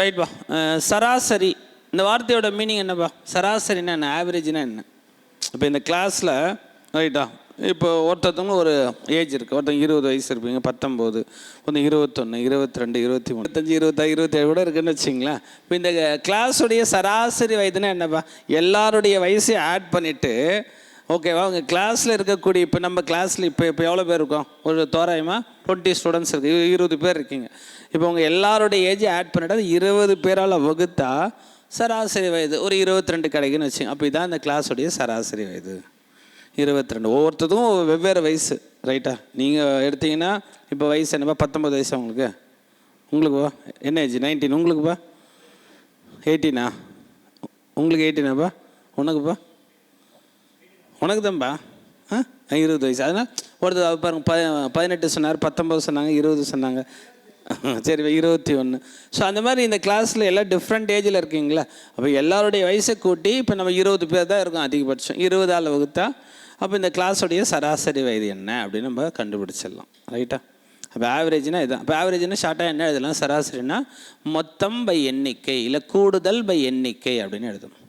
ரைட்பா. சராசரி இந்த வார்த்தையோட மீனிங் என்னப்பா? சராசரின்னா என்ன? ஆவரேஜ்னா என்ன? இப்போ இந்த கிளாஸில் ரைட்டா, இப்போ ஒருத்தவங்க ஒரு ஏஜ் இருக்குது, ஒருத்தவங்க 20 வயசு இருப்பீங்க, 19, ஒன்று 21, 22, 23, 25, 26, 27 கூட இருக்குன்னு வச்சிங்களேன். இப்போ இந்த கிளாஸுடைய சராசரி வயதுன்னா என்னப்பா? எல்லாருடைய வயசையும் ஆட் பண்ணிவிட்டு, ஓகேவா, உங்கள் கிளாஸில் இருக்கக்கூடிய, இப்போ நம்ம கிளாஸில் இப்போ எவ்வளோ பேர் இருக்கோம்? ஒரு தோராயமாக 20 ஸ்டூடெண்ட்ஸ் இருக்குது, 20 பேர் இருக்கீங்க. இப்போ உங்கள் எல்லாருடைய ஏஜை ஆட் பண்ணிவிட்டு அது 20 பேரால் வகுத்தா சராசரி வயது ஒரு 22 கிடைக்குன்னு வச்சுங்க. அப்போ இதான் இந்த கிளாஸுடைய சராசரி வயது 22. ஒவ்வொருத்ததும் வெவ்வேறு வயசு, ரைட்டா? நீங்கள் எடுத்தீங்கன்னா இப்போ வயசு என்னப்பா? 19 வயசு உங்களுக்கு. உங்களுக்குப்பா என்ன ஏஜ்? 19. உங்களுக்குப்பா 18. உங்களுக்கு 18. உனக்குப்பா? உனக்கு தான்ப்பா 20 வயசு. அதனால் ஒருத்தர் பாருங்க 18 சொன்னார், 19 சொன்னாங்க, 20 சொன்னாங்க, சரி 21. ஸோ அந்த மாதிரி இந்த கிளாஸில் எல்லாம் டிஃப்ரெண்ட் ஏஜில் இருக்கீங்களா? அப்போ எல்லாருடைய வயசை கூட்டி இப்போ நம்ம 20 பேர் தான் இருக்கோம் அதிகபட்சம். 20ஆல் வகுத்தா அப்போ இந்த கிளாஸுடைய சராசரி வயது என்ன அப்படின்னு நம்ம கண்டுபிடிச்சிடலாம், ரைட்டா? அப்போ ஆவரேஜ்னா இதுதான். இப்போ ஆவரேஜ்னா ஷார்ட்டாக என்ன எழுதலாம்? சராசரினா மொத்தம் பை எண்ணிக்கை, இல்லை கூடுதல் பை எண்ணிக்கை அப்படின்னு எழுதணும்,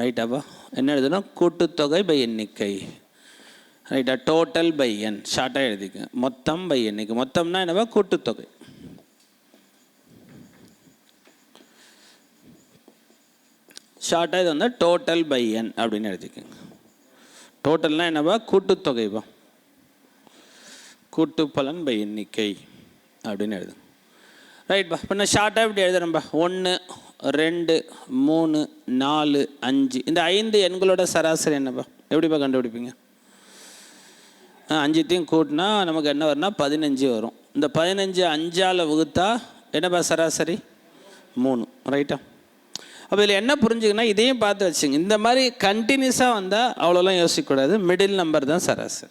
ரைட்டாப்பா? என்ன எழுதணும்? கூட்டுத்தொகை பை எண்ணிக்கை, ரைட்டா? டோட்டல் பை என் ஷார்ட்டாக எழுதிக்க. மொத்தம் பை எண்ணிக்கை. மொத்தம்னா என்னவா? கூட்டுத்தொகை. ஷார்ட்டாக இது வந்து டோட்டல் பை என் அப்படின்னு எழுதிக்கோங்க. டோட்டல்னால் என்னவா? கூட்டுத்தொகைப்பா, கூட்டு பலன் பை எண்ணிக்கை அப்படின்னு எழுது, ரைட்பா? இப்போ நான் ஷார்ட்டாக இப்படி எழுதுறேன்ப்பா. 1, 2, 3, 4, 5 இந்த 5 எண்களோட சராசரி என்னப்பா? எப்படிப்பா கண்டுபிடிப்பீங்க? 5த்தையும் கூட்டினா நமக்கு என்ன வரும்னா 15 வரும். இந்த 15 5ஆல் வகுத்தா என்னப்பா சராசரி? 3, ரைட்டா? அப்போ இதில் என்ன புரிஞ்சுக்கன்னா, இதையும் பார்த்து வச்சுங்க. இந்த மாதிரி கண்டினியூஸாக வந்தால் அவ்வளோலாம் யோசிக்கக்கூடாது. மிடில் நம்பர் தான் சராசரி,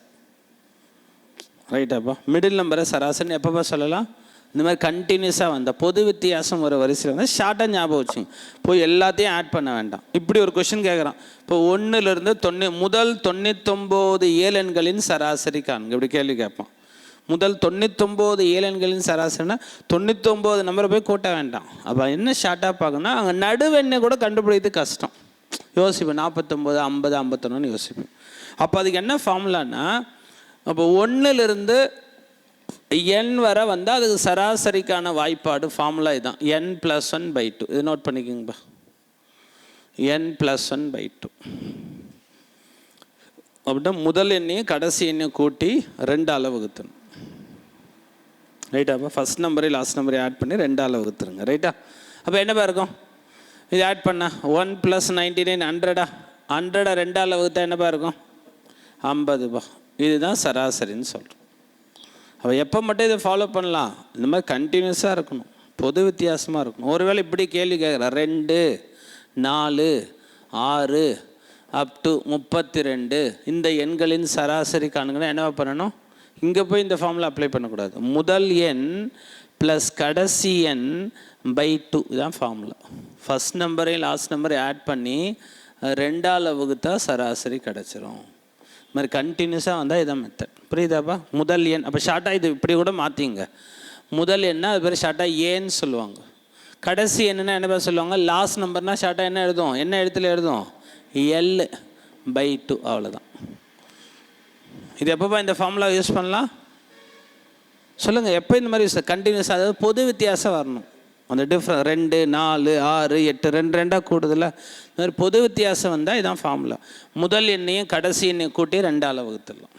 ரைட்டாப்பா? மிடில் நம்பரை சராசரி எப்பப்போ சொல்லலாம்? இந்த மாதிரி கண்டினியூஸாக வந்தால். பொது வித்தியாசம் ஒரு வரிசையில் வந்தால் ஷார்ட்டாக ஞாபகம் வச்சுங்க, போய் எல்லாத்தையும் ஆட் பண்ண வேண்டாம். இப்படி ஒரு கொஷின் கேட்குறான். இப்போ 1லேருந்து முதல் 99 ஏழெண்களின் சராசரி காண்க, இப்படி கேள்வி கேட்பான். முதல் 99 ஏழெண்களின் சராசரினா 99 நம்பரை போய் கூட்ட வேண்டாம். அப்போ என்ன ஷார்ட்டாக பார்க்கணும்னா, அங்கே நடுவெண்ணை கூட கண்டுபிடிக்கிறது கஷ்டம். யோசிப்பேன் 49, 50, 51 யோசிப்பேன். அப்போ அதுக்கு என்ன ஃபார்முலான்னா, அப்போ 1லேருந்து n வரை வந்தால் அதுக்கு சராசரிக்கான வாய்ப்பாடு ஃபார்முலா இதுதான், n+1/2. இது நோட் பண்ணிக்கோங்கப்பா, n+1/2. அப்படின்னா முதல் எண்ணையும் கடைசி எண்ணையும் கூட்டி 2ஆல் வகுத்தணும், ரைட்டாப்பா? ஃபஸ்ட் நம்பரையும் லாஸ்ட் நம்பரையும் ஆட் பண்ணி 2ஆல் வகுத்துருங்க, ரைட்டா? அப்போ என்னப்பா இருக்கும்? இது ஆட் பண்ணா 1 + 99 100. 100 2ஆல் வகுத்தா என்னப்பா இருக்கும்? 50பா. இதுதான் சராசரின்னு சொல்கிறோம். அப்போ எப்போ மட்டும் இதை ஃபாலோ பண்ணலாம்? இந்த மாதிரி கண்டினியூஸாக இருக்கணும், பொது வித்தியாசமாக இருக்கணும். ஒருவேளை இப்படி கேள்வி கேட்குறேன், 2, 4, 6 அப் டு 32 இந்த எண்களின் சராசரி காணுங்கன்னா என்னவா பண்ணணும்? இங்கே போய் இந்த ஃபார்முலா அப்ளை பண்ணக்கூடாது. முதல் எண் ப்ளஸ் கடைசி எண் பை 2 இதுதான் ஃபார்முலா. ஃபஸ்ட் நம்பரையும் லாஸ்ட் நம்பரையும் ஆட் பண்ணி 2ஆல் வகுத்தா சராசரி கிடச்சிரும். இது மாதிரி கண்டினியூஸாக வந்தால் இதான் மெத்தட், புரியுதாப்பா? முதல் எண் அப்போ ஷார்ட்டாக இது இப்படி கூட மாற்றிங்க. முதல் எண்ணா அது பேர் ஷார்ட்டாக ஏன்னு சொல்லுவாங்க. கடைசி எண்ணுன்னா என்ன பேர் சொல்லுவாங்க? லாஸ்ட் நம்பர்னால் ஷார்ட்டாக என்ன எழுதும்? என்ன எழுத்துல எழுதும்? L/2, அவ்வளோதான். இது எப்போப்பா இந்த ஃபார்முலா யூஸ் பண்ணலாம் சொல்லுங்கள்? எப்போ இந்த மாதிரி யூஸ்? கண்டினியூஸாக, அதாவது பொது வித்தியாசம் வரணும். அந்த டிஃப்ரெண்ட் 2, 4, 6, 8 2 2ஆக கூடுதல இந்த மாதிரி பொது வித்தியாசம் வந்தால் இதுதான் ஃபார்முலா. முதல் எண்ணையும் கடைசி எண்ணையும் கூட்டி 2ஆல் வகுத்துடலாம்,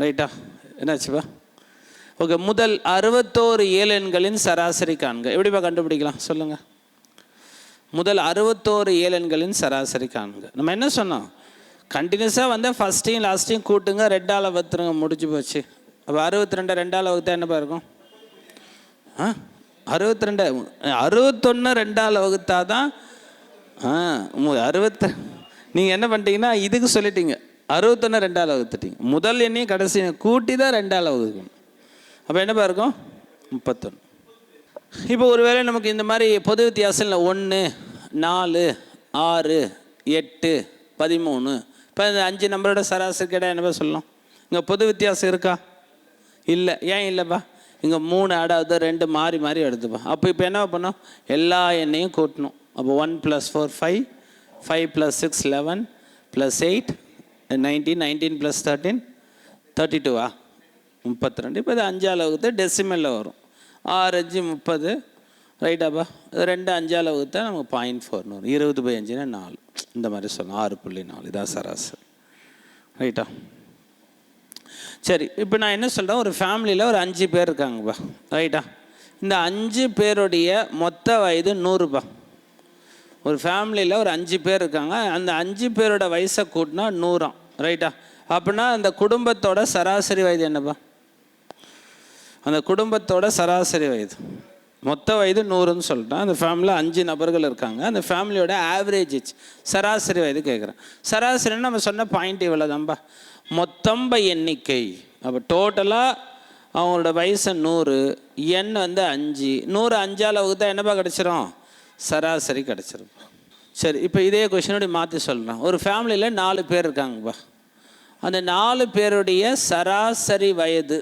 ரைட்டா? என்னாச்சுப்பா? ஓகே. முதல் 61 ஏழெண்களின் சராசரி காண்க, எப்படிப்பா கண்டுபிடிக்கலாம் சொல்லுங்கள்? முதல் 61 ஏழெண்களின் சராசரி காண்க. நம்ம என்ன சொன்னோம்? கண்டினியூஸாக வந்தால் ஃபஸ்ட்டையும் லாஸ்ட்டையும் கூட்டுங்க, 2ஆல் வகுத்துருங்க, முடிஞ்சு போச்சு. அப்போ 62 2ஆல் வகுத்தா என்னப்பா இருக்கும்? 62 61 2ஆல் வகுத்தா தான் 60. நீங்கள் என்ன பண்ணிட்டீங்கன்னா இதுக்கு சொல்லிட்டீங்க, 61 2ஆல் வகுத்துட்டீங்க. முதல் எண்ணையும் கடைசி எண்ணையும் கூட்டி தான் 2ஆல் வகுக்கணும். அப்போ என்னப்பா இருக்கும்? 31. இப்போ ஒருவேளை நமக்கு இந்த மாதிரி பொது வித்தியாசம் இல்லை, 1, 4, 6, 8, 13, இப்போ இந்த 5 நம்பரோட சராசரி கேட்டால் என்னப்பா சொல்லலாம்? இங்கே பொது வித்தியாசம் இருக்கா? இல்லை. ஏன் இல்லைப்பா? இங்கே 3 ஆட் ஆகுது, 2 மாறி மாறி எடுத்துப்போம். அப்போ இப்போ என்ன பண்ணோம், எல்லா எண்ணையும் கூட்டணும். அப்போ 1 + 4 5, 5 + 6 11 + 8 19, 19 + 13 32வா 32. இப்போ இது 5ஆல் வகுத்து டெசிமலில் வரும். 6 5 30 ரைட்டாப்பா. 2 5ஆல் வகுத்தா நமக்கு 0.4 வரும். 20/5 4 இந்த மாதிரி சொல்லலாம். 6.4 இதான் சராசரி. ரைட்டா? சரி, இப்போ நான் என்ன சொல்கிறேன், ஒரு ஃபேமிலியில் ஒரு 5 பேர் இருக்காங்கப்பா. ரைட்டா? இந்த 5 பேருடைய மொத்த வயது 100பா. ஒரு ஃபேமிலியில் ஒரு 5 பேர் இருக்காங்க. அந்த 5 பேரோட வயசை கூட்டினா 100. ரைட்டா? அப்படின்னா அந்த குடும்பத்தோட சராசரி வயது என்னப்பா? அந்த குடும்பத்தோட சராசரி வயது, மொத்த வயது 100ன்னு சொல்லிட்டேன். அந்த ஃபேமிலியில் 5 நபர்கள் இருக்காங்க. அந்த ஃபேமிலியோட ஆவரேஜ் ஏஜ், சராசரி வயது கேட்குறேன். சராசரின்னு நம்ம சொன்ன பாயிண்ட் இவ்வளோ தான்ப்பா. மொத்தம் எண்ணிக்கை. அப்போ டோட்டலாக அவங்களோட வயசு 100, எண் வந்து 5. 100 5ஆல் வகுத்தா என்னப்பா கிடச்சிரும்? சராசரி கிடச்சிரும். சரி, இப்போ இதே கொஷினோட மாற்றி சொல்கிறேன். ஒரு ஃபேமிலியில் 4 பேர் இருக்காங்கப்பா. அந்த 4 பேருடைய சராசரி வயது,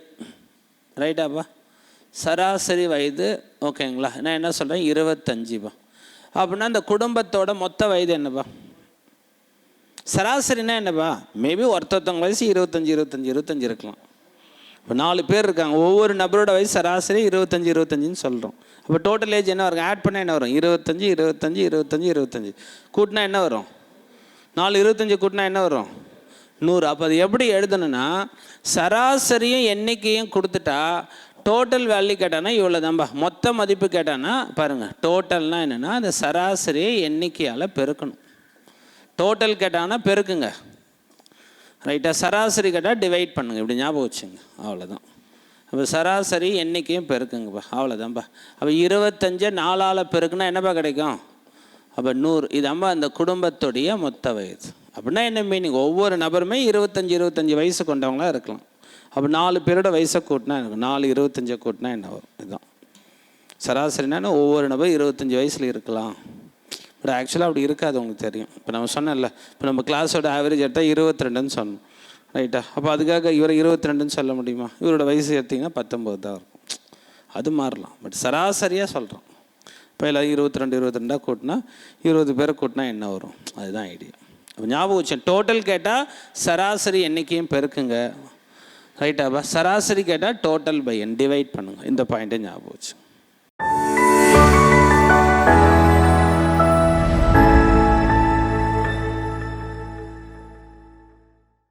ரைட்டாப்பா, சராசரி வயது ஓகேங்களா? நான் என்ன சொல்கிறேன், 25பா. அப்படின்னா அந்த குடும்பத்தோட மொத்த வயது என்னப்பா? சராசரினா என்னப்பா? மேபி ஒருத்தவங்க வயசு 25 இருக்கலாம். இப்போ 4 பேர் இருக்காங்க. ஒவ்வொரு நபரோட வயசு சராசரி 25 சொல்கிறோம். அப்போ டோட்டல் ஏஜ் என்ன வரும்? ஆட் பண்ணால் என்ன வரும்? 25 கூட்டினா என்ன வரும்? 4 25 கூட்டினா என்ன வரும்? 100. அப்போ அது எப்படி எழுதணும்னா, சராசரியும் எண்ணிக்கையும் கொடுத்துட்டா டோட்டல் வேல்யூ கேட்டானா இவ்வளோ தான்பா. மொத்த மதிப்பு கேட்டானா பாருங்கள், டோட்டல்னால் என்னென்னா அந்த சராசரியை எண்ணிக்கையால் பெருக்கணும். டோட்டல் கேட்டாங்கன்னா பெருக்குங்க. ரைட்டாக? சராசரி கேட்டால் டிவைட் பண்ணுங்கள். இப்படி ஞாபகம் வச்சுங்க, அவ்வளோதான். அப்போ சராசரி எண்ணிக்கையும் பெருக்குங்கப்பா, அவ்வளோதான்ப்பா. அப்போ 25 4ஆல் பெருக்குன்னா என்னப்பா கிடைக்கும்? அப்போ 100. இதாம்பா அந்த குடும்பத்துடைய மொத்த வயது. அப்படின்னா என்ன மீனிங்? ஒவ்வொரு நபருமே 25 வயசு கொண்டவங்களாக இருக்கலாம். அப்போ 4 பேரோட வயசை கூட்டினா எனக்கு 4 25 கூட்டினா என்ன வரும்? இதுதான் சராசரினா. ஒவ்வொரு நபர் 25 வயசில் இருக்கலாம். பட் ஆக்சுவலாக அப்படி இருக்காது, உங்களுக்கு தெரியும். இப்போ நம்ம சொன்னோம்ல, இப்போ நம்ம கிளாஸோட ஆவரேஜ் எடுத்தால் 22ன்னு சொன்னோம். ரைட்டா? அப்போ அதுக்காக இவரை 22ன்னு சொல்ல முடியுமா? இவரோட வயசு எடுத்திங்கன்னா 19 தான் இருக்கும். அது மாறலாம். பட் சராசரியாக சொல்கிறோம். இப்போ எல்லாம் 22 கூட்டினா 20 பேரை கூட்டினா என்ன வரும்? அதுதான் ஐடியா. அப்போ ஞாபகம் வச்சேன். டோட்டல் கேட்டால் சராசரி எண்ணிக்கையும் பெருக்குங்க. ரைட்டாப்பா? சராசரி கேட்டால் டோட்டல் பை என் டிவைட் பண்ணுங்கள். இந்த பாயிண்ட்டை ஞாபகம் வச்சு.